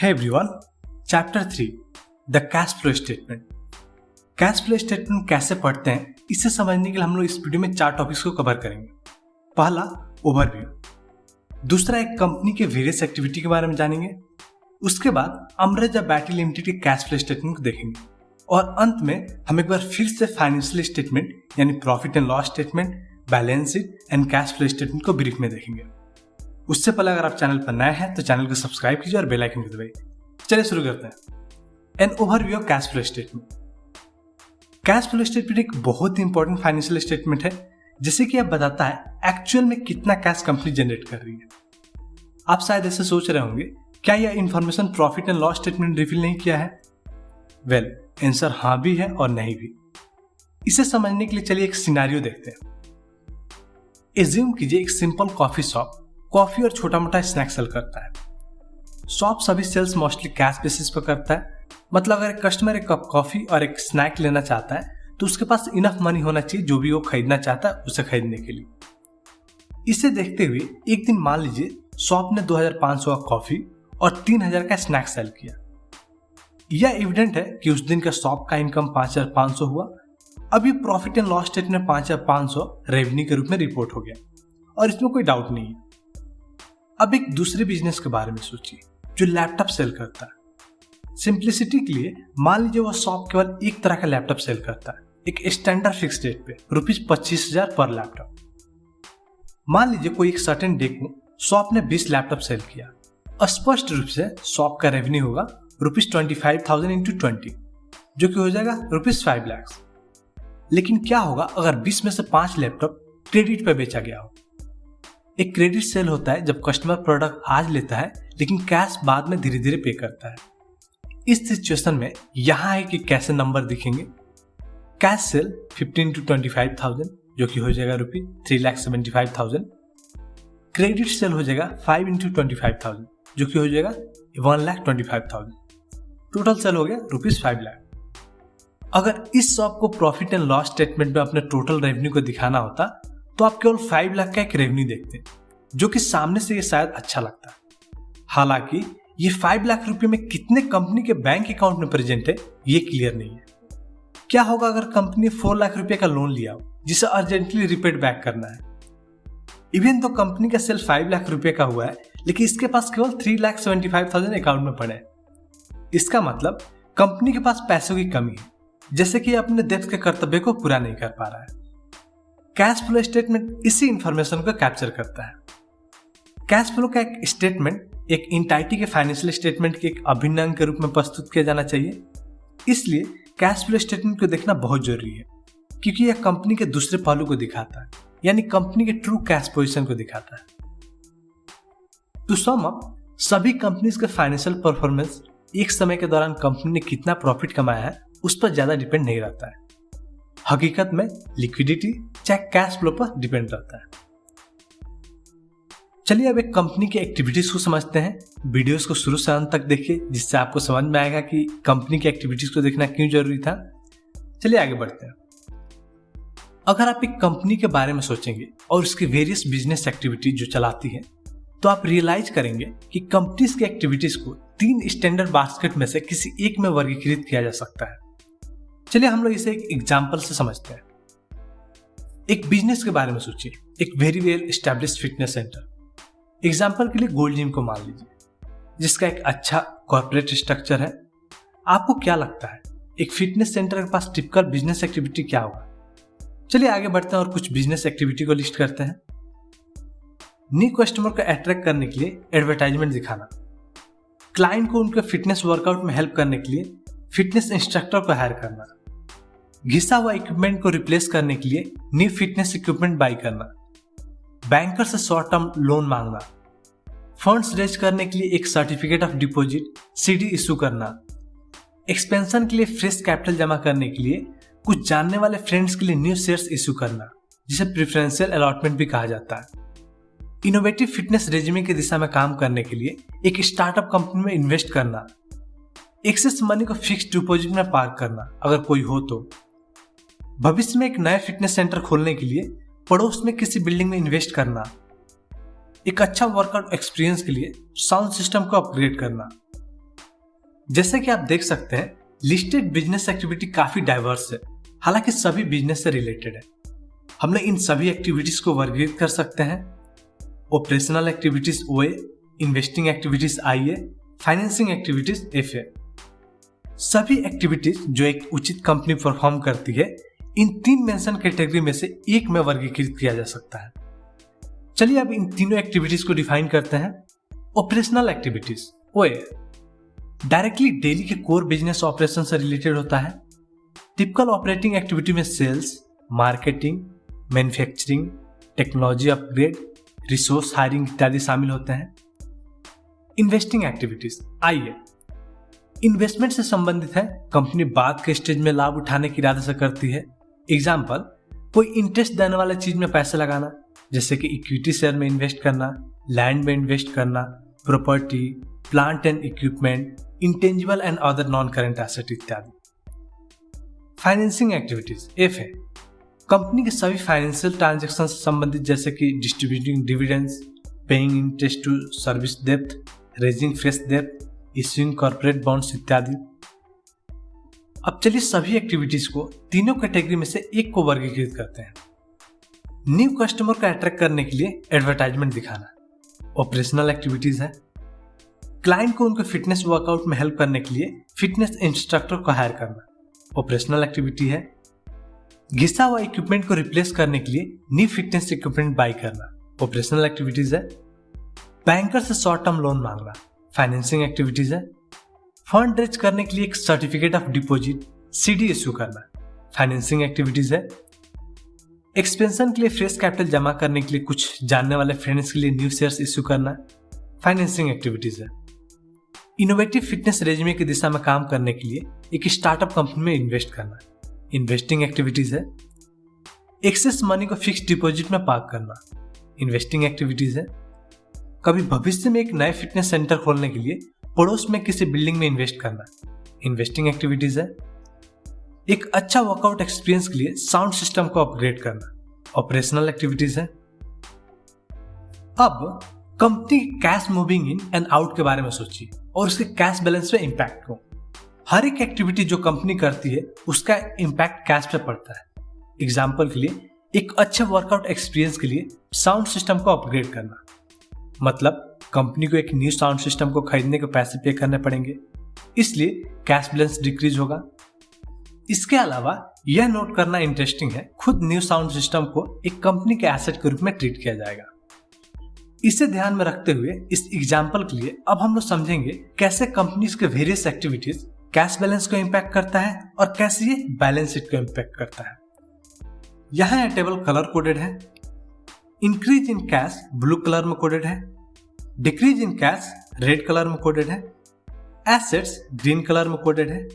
Hey everyone, chapter 3 the cash flow statement. Cash flow statement कैसे पढ़ते हैं इसे समझने के लिए हम लोग इस वीडियो में 4 टॉपिक्स को कवर करेंगे। पहला ओवरव्यू, दूसरा एक कंपनी के वेरियस एक्टिविटी के बारे में जानेंगे, उसके बाद अमरेजा बैटरी लिमिटेड के कैश फ्लो स्टेटमेंट को देखेंगे और अंत में हम एक बार फिर से फाइनेंशियल स्टेटमेंट यानी profit and loss statement, balance sheet and cash flow statement को ब्रीफ में देखेंगे। उससे पहले अगर आप चैनल पर नए हैं तो चैनल को सब्सक्राइब कीजिए और बेल आइकन को दबाइए। चलिए शुरू करते हैं। An overview of cash flow statement. Cash flow statement एक बहुत ही इंपॉर्टेंट फाइनेंशियल स्टेटमेंट है जिसे कि यह बताता है एक्चुअल में कितना कैश कंपनी जनरेट कर रही है। आप शायद ऐसे सोच रहे होंगे क्या यह information profit and loss statement reveal नहीं किया है? वेल, आंसर हाँ भी है और नहीं भी। इसे समझने के लिए चलिए एक सिनेरियो देखते हैं। एज्यूम कीजिए एक सिंपल कॉफी शॉप कॉफी और छोटा मोटा स्नैक्स सेल करता है। शॉप सभी सेल्स मोस्टली कैश बेसिस पर करता है, मतलब अगर एक कस्टमर एक कप कॉफी और एक स्नैक लेना चाहता है तो उसके पास इनफ मनी होना चाहिए जो भी वो खरीदना चाहता है उसे खरीदने के लिए। इसे देखते हुए एक दिन मान लीजिए शॉप ने 2500 का कॉफी और 3000 का स्नैक सेल किया। यह एविडेंट है कि उस दिन का शॉप का इनकम 5500 हुआ। अब ये प्रॉफिट एंड लॉस स्टेटमेंट में 5500 रेवेन्यू के रूप में रिपोर्ट हो गया और इसमें कोई डाउट नहीं है। अब एक दूसरे बिजनेस के बारे में सोचिए जो लैपटॉप सेल करता है। सिंप्लिसिटी के लिए मान लीजिए वह शॉप केवल एक तरह का लैपटॉप सेल करता है, एक स्टैंडर्ड फिक्स रेट पे ₹25,000 पर लैपटॉप। मान लीजिए कोई एक सर्टेन डे को शॉप ने 20 लैपटॉप सेल किया। स्पष्ट रूप से शॉप का रेवेन्यू होगा ₹25,000 इंटू 20 जो कि हो जाएगा ₹5 लाख। लेकिन क्या होगा अगर 20 में से 5 लैपटॉप क्रेडिट पे बेचा गया हो? एक क्रेडिट सेल होता है जब कस्टमर प्रोडक्ट आज लेता है लेकिन कैश बाद में धीरे धीरे पे करता है। इस सिचुएशन में यहां है कि कैसे नंबर दिखेंगे। कैश सेल 15 to 25,000 जो कि हो जाएगा ₹3,75,000। क्रेडिट सेल हो जाएगा 5 into 25,000 जो कि हो जाएगा 1,25,000। टोटल सेल हो गया ₹5 लाख। अगर इस शॉप को प्रॉफिट एंड लॉस स्टेटमेंट में अपने टोटल रेवेन्यू को दिखाना होता तो आप केवल 5 लाख का एक रेवेन्यू देखते जो कि सामने से ये शायद अच्छा लगता है। हालांकि ये 5 लाख रुपए में कितने कंपनी के बैंक अकाउंट में प्रेजेंट है ये क्लियर नहीं है। क्या होगा अगर कंपनी 4 लाख रुपए का लोन लिया हो जिसे अर्जेंटली रिपेड बैक करना है? इवन तो कंपनी का सेल 5 लाख रुपए का हुआ है लेकिन इसके पास केवल 3,75,000 अकाउंट में पड़े हैं। इसका मतलब कंपनी के पास पैसों की कमी है, जैसे कि अपने डेब्ट के कर्तव्य को पूरा नहीं कर पा रहा है। कैश फ्लो स्टेटमेंट इसी इंफॉर्मेशन को कैप्चर करता है। कैश फ्लो का एक स्टेटमेंट एक एंटिटी के फाइनेंशियल स्टेटमेंट के एक अभिन्न अंग के रूप में प्रस्तुत किया जाना चाहिए। इसलिए कैश फ्लो स्टेटमेंट को देखना बहुत जरूरी है क्योंकि यह कंपनी के दूसरे पहलू को दिखाता है, यानी कंपनी के ट्रू कैश पोजीशन को दिखाता है। टू सम अप, सभी कंपनीज के फाइनेंशियल परफॉर्मेंस एक समय के दौरान कंपनी ने कितना प्रॉफिट कमाया है उस पर ज्यादा डिपेंड नहीं रहता है। हकीकत में लिक्विडिटी चाहे कैश फ्लो पर डिपेंड रहता है। चलिए अब एक कंपनी की एक्टिविटीज को समझते हैं। वीडियोस को शुरू से अंत तक देखिए जिससे आपको समझ में आएगा कि कंपनी की एक्टिविटीज को देखना क्यों जरूरी था। चलिए आगे बढ़ते हैं। अगर आप एक कंपनी के बारे में सोचेंगे और उसकी वेरियस बिजनेस एक्टिविटीज जो चलाती है तो आप रियलाइज करेंगे कि कंपनीज की एक्टिविटीज को 3 स्टैंडर्ड बास्केट में से किसी एक में वर्गीकृत किया जा सकता है। चलिए हम लोग इसे एक एग्जाम्पल से समझते हैं। एक बिजनेस के बारे में सोचिए, एक very well established fitness centre. Example के लिए गोल्ड जिम को मान लीजिए जिसका एक अच्छा कॉर्पोरेट स्ट्रक्चर है। आपको क्या लगता है एक फिटनेस सेंटर के पास टिपिकल बिजनेस एक्टिविटी क्या होगा? चलिए आगे बढ़ते हैं और कुछ बिजनेस एक्टिविटी को लिस्ट करते हैं। न्यू कस्टमर को अट्रैक्ट करने के लिए एडवर्टाइजमेंट दिखाना, क्लाइंट को उनके फिटनेस वर्कआउट में हेल्प करने के लिए फिटनेस इंस्ट्रक्टर को हायर करना, घिसा हुआ इक्विपमेंट को रिप्लेस करने के लिए न्यू फिटनेस इक्विपमेंट बाई करना, बैंकर से शॉर्ट टर्म लोन मांगना, फंड्स रेज करने के लिए एक certificate of deposit CD issue करना, एक्सपेंशन के लिए फ्रेश कैपिटल जमा करने के लिए कुछ जानने वाले फ्रेंड्स के लिए न्यू शेयर्स इशू करना जिसे प्रेफरेंशियल अलॉटमेंट भी कहा जाता है, इनोवेटिव फिटनेस रेजिमे की दिशा में काम करने के लिए एक स्टार्टअप कंपनी में इन्वेस्ट करना, एक्सेस मनी को फिक्स्ड डिपॉजिट में पार्क करना अगर कोई हो तो, भविष्य में एक नया फिटनेस सेंटर खोलने के लिए पड़ोस में किसी बिल्डिंग में इन्वेस्ट करना, एक अच्छा वर्कआउट एक्सपीरियंस के लिए साउंड सिस्टम को अपग्रेड करना, जैसे कि आप देख सकते हैं लिस्टेड बिजनेस एक्टिविटी काफी डाइवर्स है, हालांकि सभी बिजनेस से रिलेटेड है। हमने इन सभी एक्टिविटीज को वर्गीकृत कर सकते हैं। Operational activities OA, investing activities IA, financing activities FA। सभी एक्टिविटीज जो एक उचित कंपनी परफॉर्म करती है इन 3 मेंशन कैटेगरी में से एक में वर्गीकृत किया जा सकता है। चलिए अब इन तीनों एक्टिविटीज को डिफाइन करते हैं। Operational activities OA directly daily के कोर बिजनेस ऑपरेशन से रिलेटेड होता है। टिपिकल ऑपरेटिंग एक्टिविटी में sales, marketing, manufacturing, technology upgrade, resource hiring इत्यादि शामिल होते हैं। इन्वेस्टिंग एक्टिविटीज IA इन्वेस्टमेंट से संबंधित है। कंपनी बाद के स्टेज में लाभ उठाने की इरादे से करती है। एग्जाम्पल, कोई इंटरेस्ट देने वाले चीज में पैसे लगाना, जैसे कि इक्विटी शेयर में इन्वेस्ट करना, लैंड में इन्वेस्ट करना, property, plant and equipment, intangible and other non current asset इत्यादि। फाइनेंसिंग एक्टिविटीज FA कंपनी के सभी फाइनेंशियल ट्रांजैक्शन से संबंधित, जैसे कि distributing dividends, paying interest to service डेब्ट, रेजिंग फ्रेश डेब्ट, इश्यूइंग कॉर्पोरेट बॉन्ड्स इत्यादि। अब चलिए सभी एक्टिविटीज को तीनों कैटेगरी में से एक को वर्गीकृत करते हैं। न्यू कस्टमर को अट्रैक्ट करने के लिए एडवर्टाइजमेंट दिखाना ऑपरेशनल एक्टिविटीज है। क्लाइंट को उनके फिटनेस वर्कआउट में हेल्प करने के लिए फिटनेस इंस्ट्रक्टर को हायर करना ऑपरेशनल एक्टिविटी है। घिसा हुआ इक्विपमेंट को रिप्लेस करने के लिए न्यू फिटनेस इक्विपमेंट बाय करना ऑपरेशनल एक्टिविटीज है। बैंकर से शॉर्ट टर्म लोन मांगना फाइनेंसिंग एक्टिविटीज है। फंड रेज करने के लिए एक certificate of deposit CD issue करना फाइनेंसिंग एक्टिविटीज है। एक्सपेंशन के लिए फ्रेश कैपिटल जमा करने के लिए कुछ जानने वाले फ्रेंड्स के लिए न्यू शेयर्स इश्यू करना फाइनेंसिंग एक्टिविटीज है। इनोवेटिव फिटनेस रेजिमे की दिशा में काम करने के लिए एक स्टार्टअप कंपनी में इन्वेस्ट करना इन्वेस्टिंग एक्टिविटीज है। एक्सेस मनी को फिक्स डिपॉजिट में पार्क करना इन्वेस्टिंग एक्टिविटीज है। कभी भविष्य में एक नए फिटनेस सेंटर खोलने के लिए पड़ोस में किसी बिल्डिंग में इन्वेस्ट करना इन्वेस्टिंग एक्टिविटीज है। एक अच्छा वर्कआउट एक्सपीरियंस के लिए साउंड सिस्टम को अपग्रेड करना ऑपरेशनल एक्टिविटीज है। अब company cash moving in and out के बारे में सोचिए और उसके कैश बैलेंस पे इंपैक्ट को। हर एक एक्टिविटी जो कंपनी करती है उसका इंपैक्ट कैश पे पड़ता है। एग्जाम्पल के लिए एक अच्छे वर्कआउट एक्सपीरियंस के लिए साउंड सिस्टम को अपग्रेड करना, मतलब कंपनी को एक न्यू साउंड सिस्टम को खरीदने के पैसे पे करने पड़ेंगे, इसलिए कैश बैलेंस डिक्रीज होगा। इसके अलावा यह नोट करना इंटरेस्टिंग है, खुद न्यू साउंड सिस्टम को एक कंपनी के एसेट के रूप में ट्रीट किया जाएगा। इसे ध्यान में रखते हुए इस एग्जाम्पल के लिए अब हम लोग समझेंगे कैसे कंपनीज के वेरियस एक्टिविटीज कैश बैलेंस को इम्पैक्ट करता है और कैसे ये बैलेंस शीट को इम्पैक्ट करता है। यहाँ यह टेबल कलर कोडेड है। Increase in cash blue colour में कोडेड है, decrease in cash red colour में कोडेड है, एसेट्स ग्रीन कलर में कोडेड है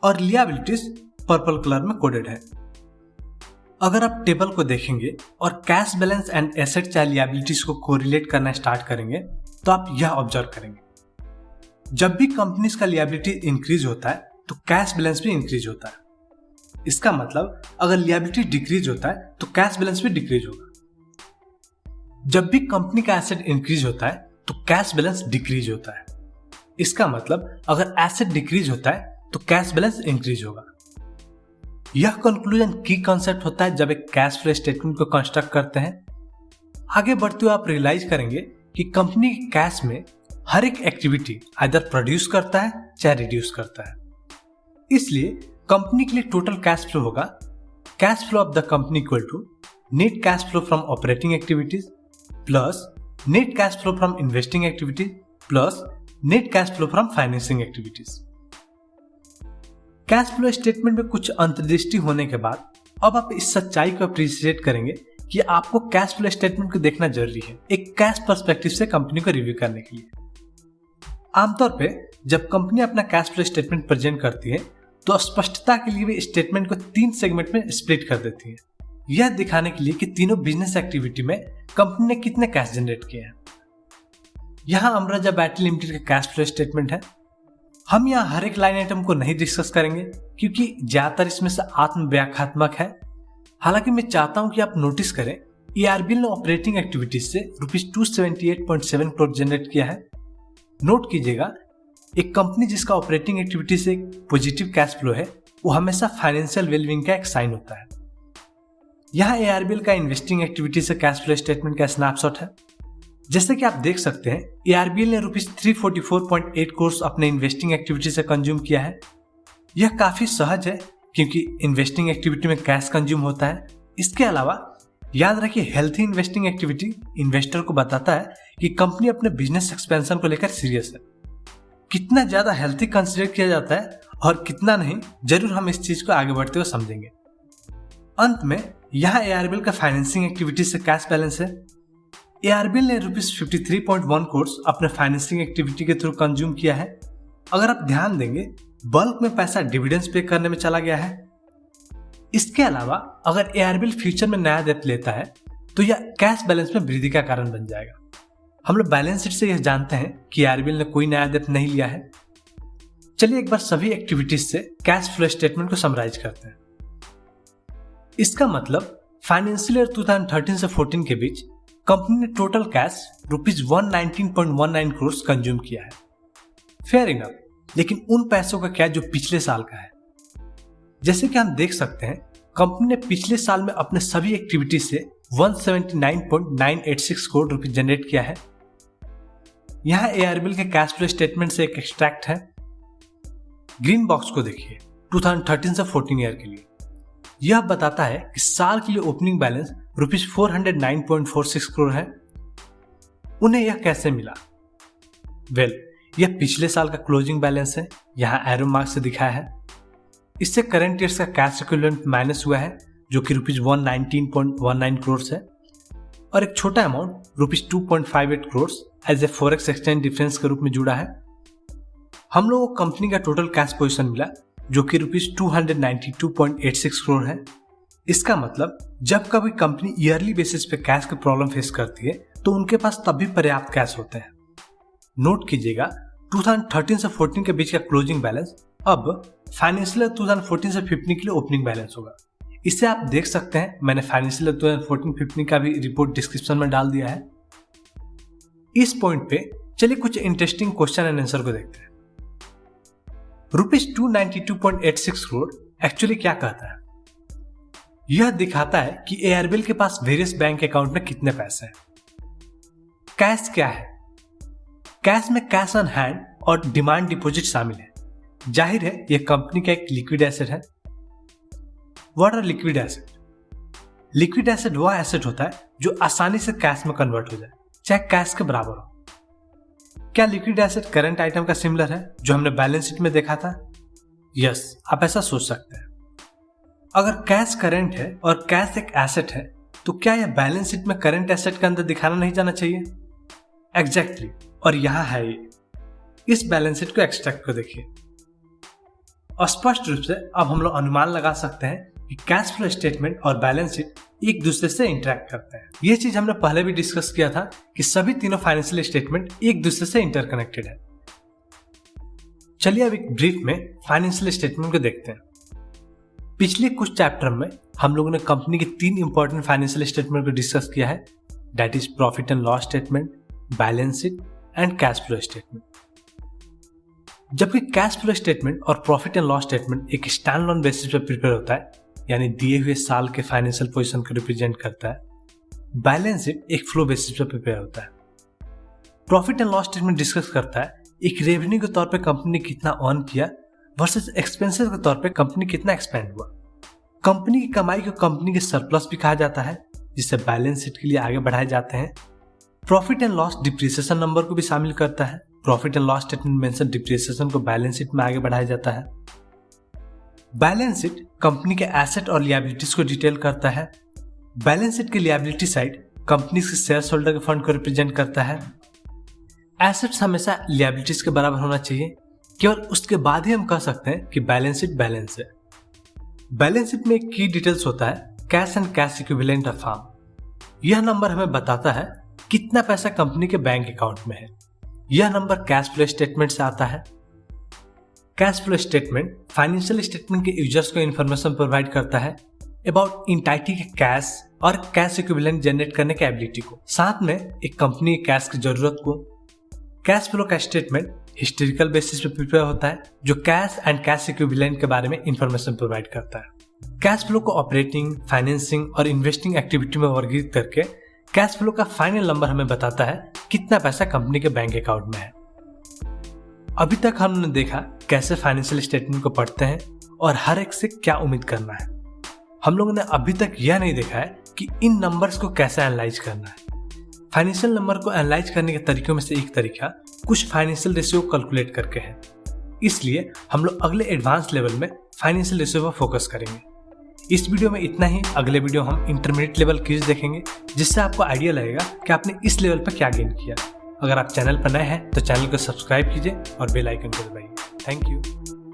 और लियाबिलिटीज पर्पल कलर में कोडेड है। अगर आप टेबल को देखेंगे और कैश बैलेंस एंड एसेट चाहे लियाबिलिटीज को कोरिलेट करना स्टार्ट करेंगे तो आप यह ऑब्जर्व करेंगे, जब भी कंपनीज का लियाबिलिटी इंक्रीज होता है तो कैश बैलेंस भी इंक्रीज होता है। इसका मतलब अगर लियाबिलिटी डिक्रीज होता है तो कैश बैलेंस भी डिक्रीज होगा। जब भी कंपनी का एसेट इंक्रीज होता है तो कैश बैलेंस डिक्रीज होता है। इसका मतलब अगर एसेट डिक्रीज होता है तो कैश बैलेंस इंक्रीज होगा। यह कंक्लूजन की कॉन्सेप्ट होता है जब एक कैश फ्लो स्टेटमेंट को कंस्ट्रक्ट करते हैं। आगे बढ़ते हुए आप रियलाइज करेंगे कि कंपनी के कैश में हर एक एक्टिविटी आइदर प्रोड्यूस करता है चाहे रिड्यूस करता है। इसलिए कंपनी के लिए टोटल कैश फ्लो होगा cash flow of the company equal to net cash flow from operating activities plus net cash flow from investing activities plus net cash flow from financing activities. Cash flow statement में कुछ अंतर्दृष्टि होने के बाद अब आप इस सच्चाई को अप्रिशिएट करेंगे कि आपको कैश फ्लो स्टेटमेंट को देखना जरूरी है एक कैश पर्सपेक्टिव से कंपनी को रिव्यू करने के लिए। आमतौर पे जब कंपनी अपना कैश फ्लो स्टेटमेंट प्रेजेंट करती है तो स्पष्टता के लिए वे स्टेटमेंट को 3 सेगमेंट में स्प्लिट कर देती है, यह दिखाने के लिए कि तीनों बिजनेस एक्टिविटी में कंपनी ने कितने कैश जनरेट किए हैं। यहाँ अमराजा बैटरी लिमिटेड का कैश फ्लो स्टेटमेंट है। हम यहाँ हर एक लाइन आइटम को नहीं डिस्कस करेंगे क्योंकि ज्यादातर इसमें से आत्मव्याख्यात्मक है। हालांकि मैं चाहता हूं कि आप नोटिस करें ERBL ने ऑपरेटिंग एक्टिविटीज से ₹278.7 करोड़ जनरेट किया है। नोट कीजिएगा एक कंपनी जिसका ऑपरेटिंग एक्टिविटी से एक पॉजिटिव कैश फ्लो है वो हमेशा फाइनेंशियल वेलबींग का एक साइन होता है। यहाँ ARBL का इन्वेस्टिंग एक्टिविटी से कैश फ्लो स्टेटमेंट का स्नैपशॉट है। जैसे कि आप देख सकते हैं ARBL ने ₹344.8 करोड़ अपने इन्वेस्टिंग एक्टिविटी से कंज्यूम किया है। यह काफी सहज है क्योंकि इन्वेस्टिंग एक्टिविटी में कैश कंज्यूम होता है। इसके अलावा याद रखिए हेल्थी इन्वेस्टिंग एक्टिविटी इन्वेस्टर को बताता है कि कंपनी अपने बिजनेस एक्सपेंशन को लेकर सीरियस है। कितना ज्यादा हेल्थी कंसीडर किया जाता है और कितना नहीं, जरूर हम इस चीज को आगे बढ़ते हुए समझेंगे। अंत में यहाँ ARBL का फाइनेंसिंग एक्टिविटी से कैश बैलेंस है। ARBL ने ₹53.1 करोड़ अपने फाइनेंसिंग एक्टिविटी के थ्रू कंज्यूम किया है। अगर आप ध्यान देंगे बल्क में पैसा डिविडेंड्स पे करने में चला गया है। इसके अलावा अगर ARBL फ्यूचर में नया डेब्ट लेता है तो यह कैश बैलेंस में वृद्धि का कारण बन जाएगा। हम लोग बैलेंस शीट से यह जानते हैं कि ARBL ने कोई नया डेब्ट नहीं लिया है। चलिए एक बार सभी एक्टिविटीज से कैश फ्लो स्टेटमेंट को समराइज करते हैं। इसका मतलब फाइनेंशियल ईयर 2013 से 14 के बीच कंपनी ने टोटल कैश ₹119.19 करोड़ कंज्यूम किया है। फेयर इनफ, लेकिन उन पैसों का क्या जो पिछले साल का है। जैसे कि हम देख सकते हैं कंपनी ने पिछले साल में अपने सभी एक्टिविटी से 179.986 करोड़ रुपए जनरेट किया है। यहाँ ARBL के कैश फ्लो स्टेटमेंट से एक एक्सट्रैक्ट है। ग्रीन बॉक्स को देखिए 2013 से 14 ईयर के लिए। यह बताता है कि साल के लिए ओपनिंग बैलेंस ₹409.46 करोड़ है। उन्हें यह कैसे मिला? यह पिछले साल का क्लोजिंग बैलेंस है, यहाँ एरो मार्क से दिखाया है। इससे करंट ईयर्स का कैश इक्विवेलेंट माइनस हुआ है जो कि ₹119.19 करोड़ है और एक छोटा amount ₹2.58 crore as a forex exchange difference के रूप में जुड़ा है। हम लोगों को कंपनी का टोटल कैश पोजीशन मिला जो कि ₹292.86 करोड़ है। इसका मतलब जब कभी कंपनी ईयरली बेसिस पे कैश की प्रॉब्लम फेस करती है तो उनके पास तब भी पर्याप्त कैश होते हैं। नोट कीजिएगा 2013 से 14 के बीच का क्लोजिंग बैलेंस अब फाइनेंशियल 2014 से 15 के लिए ओपनिंग बैलेंस होगा। इसे आप देख सकते हैं, मैंने फाइनेंशियल 2014-15 का भी रिपोर्ट डिस्क्रिप्शन में डाल दिया है। इस पॉइंट पे चलिए कुछ इंटरेस्टिंग क्वेश्चन एंड आंसर को देखते हैं। ₹292.86 करोड़ एक्चुअली क्या कहता है? यह दिखाता है कि ARBL के पास वेरियस बैंक अकाउंट में कितने पैसे हैं। कैश क्या है? कैश में कैश ऑन हैंड और डिमांड डिपॉजिट शामिल है। जाहिर है यह कंपनी का एक लिक्विड एसेट है। What are liquid asset? Liquid asset वह एसेट होता है जो आसानी से कैश में कन्वर्ट हो जाए, चाहे कैश के बराबर हो। क्या लिक्विड एसेट करंट आइटम का सिमिलर है जो हमने बैलेंस शीट में देखा था? यस, आप ऐसा सोच सकते हैं। अगर कैश करंट है और कैश एक एसेट है तो क्या यह बैलेंस शीट में करंट एसेट के अंदर दिखाना नहीं जाना चाहिए? एग्जैक्टली, और यहाँ है ये। इस बैलेंस शीट को एक्सट्रैक्ट को देखिए। स्पष्ट रूप से अब हम लोग अनुमान लगा सकते हैं कि कैश फ्लो स्टेटमेंट और बैलेंस शीट एक दूसरे से इंटरेक्ट करते हैं। ये चीज हमने पहले भी डिस्कस किया था कि सभी तीनों फाइनेंशियल स्टेटमेंट एक दूसरे से इंटरकनेक्टेड है। चलिए अब एक ब्रीफ में फाइनेंशियल स्टेटमेंट को देखते हैं। पिछले कुछ चैप्टर में हम लोगों ने कंपनी के 3 इंपॉर्टेंट फाइनेंशियल स्टेटमेंट को डिस्कस किया है, that is profit and loss statement, balance sheet and cash flow statement. जबकि कैश फ्लो स्टेटमेंट और प्रॉफिट एंड लॉस स्टेटमेंट एक स्टैंडअलोन बेसिस पर प्रिपेयर होता है, यानी दिए हुए साल के फाइनेंशियल पोजीशन को रिप्रेजेंट करता है, बैलेंस शीट एक फ्लो बेसिस पर प्रिपेयर होता है। Profit and loss statement discuss करता है एक रेवेन्यू के तौर पे कंपनी ने कितना अर्न किया वर्सेस एक्सपेंसेस के तौर पे कंपनी कितना एक्सपेंड हुआ। कंपनी की कमाई को कंपनी के सरप्लस भी कहा जाता है, जिससे बैलेंस शीट के लिए आगे बढ़ाए जाते हैं। Profit and loss depreciation number को भी शामिल करता है। Profit and loss statement mention depreciation को बैलेंस शीट में आगे बढ़ाया जाता है। बैलेंस शीट कंपनी के एसेट और लिएबिलिटीज को डिटेल करता है। बैलेंस शीट की लिएबिलिटी साइड कंपनी के शेयर होल्डर के फंड को रिप्रेजेंट करता है। एसेट्स हमेशा लिएबिलिटीज के बराबर होना चाहिए, केवल उसके बाद ही हम कह सकते हैं कि बैलेंस शीट बैलेंस है। बैलेंस शीट में एक की डिटेल्स होता है cash and cash equivalent of firm. यह नंबर हमें बताता है कितना पैसा कंपनी के बैंक अकाउंट में है। यह नंबर कैश फ्लो स्टेटमेंट से आता है। Cash flow statement financial statement के यूजर्स को इंफॉर्मेशन प्रोवाइड करता है अबाउट एंटाइटी के कैश और कैश इक्विवेलेंट जनरेट करने के एबिलिटी को, साथ में एक कंपनी के कैश की जरूरत को। कैश फ्लो का स्टेटमेंट हिस्टोरिकल बेसिस पे प्रिपेयर होता है जो कैश एंड कैश इक्विवेलेंट के बारे में इंफॉर्मेशन प्रोवाइड करता है। कैश फ्लो को ऑपरेटिंग, फाइनेंसिंग और इन्वेस्टिंग एक्टिविटी में वर्गीकृत करके कैश फ्लो का फाइनल नंबर हमें बताता है कितना पैसा कंपनी के बैंक अकाउंट में है। अभी तक हमने देखा कैसे फाइनेंशियल स्टेटमेंट को पढ़ते हैं और हर एक से क्या उम्मीद करना है। हम लोगों ने अभी तक यह नहीं देखा है कि इन नंबर्स को कैसे एनालाइज करना है। फाइनेंशियल नंबर को एनालाइज करने के तरीकों में से एक तरीका कुछ फाइनेंशियल रेशियो कैलकुलेट करके है। इसलिए हम लोग अगले एडवांस लेवल में फाइनेंशियल रेशियो पर फोकस करेंगे। इस वीडियो में इतना ही। अगले वीडियो हम इंटरमीडिएट लेवल क्विज देखेंगे जिससे आपको आइडिया लगेगा कि आपने इस लेवल पर क्या गेन किया। अगर आप चैनल पर नए हैं तो चैनल को सब्सक्राइब कीजिए और बेल आइकन को दबाइए। Thank you.